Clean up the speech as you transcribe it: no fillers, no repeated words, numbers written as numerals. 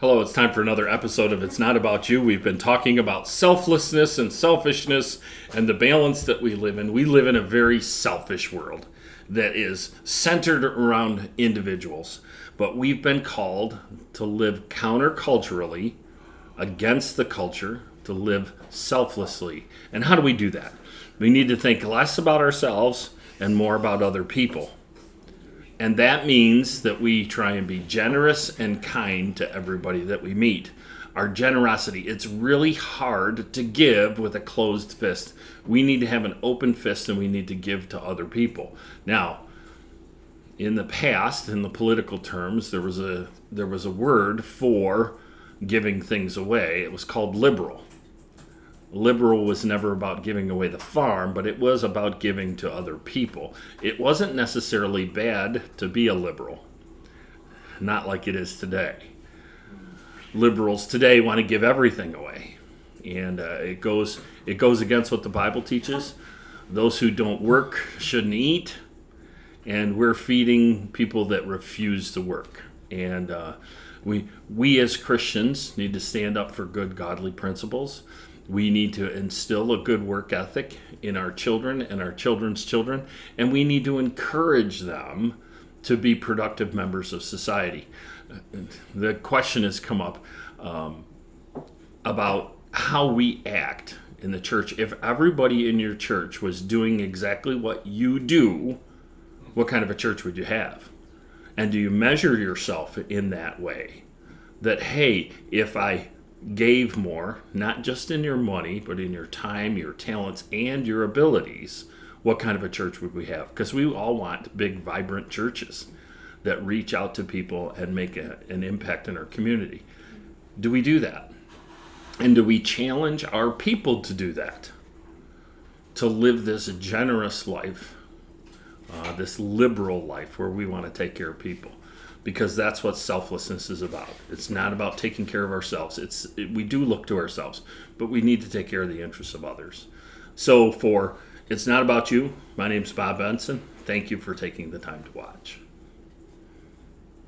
Hello, it's time for another episode of It's Not About You. We've been talking about selflessness and selfishness and the balance that we live in. We live in a very selfish world that is centered around individuals. But we've been called to live counterculturally against the culture, to live selflessly. And how do we do that? We need to think less about ourselves and more about other people. And that means that we try and be generous and kind to everybody that we meet. Our generosity, it's really hard to give with a closed fist. We need to have an open fist and we need to give to other people. Now, in the past, in the political terms, there was a word for giving things away. It was called liberal. Liberal was never about giving away the farm, but it was about giving to other people. It wasn't necessarily bad to be a liberal, not like it is today. Liberals today want to give everything away, and it goes against what the Bible teaches. Those who don't work shouldn't eat, and we're feeding people that refuse to work. And we as Christians need to stand up for good, godly principles. We need to instill a good work ethic in our children and our children's children, and we need to encourage them to be productive members of society. The question has come up about how we act in the church. If everybody in your church was doing exactly what you do, what kind of a church would you have? And do you measure yourself in that way? That, hey, if I gave more, not just in your money, but in your time, your talents, and your abilities, what kind of a church would we have? Because we all want big, vibrant churches that reach out to people and make an impact in our community. Do we do that? And do we challenge our people to do that? To live this generous life, this liberal life where we want to take care of people? Because that's what selflessness is about. It's not about taking care of ourselves. We do look to ourselves, but we need to take care of the interests of others. So It's Not About You, my name's Bob Benson. Thank you for taking the time to watch.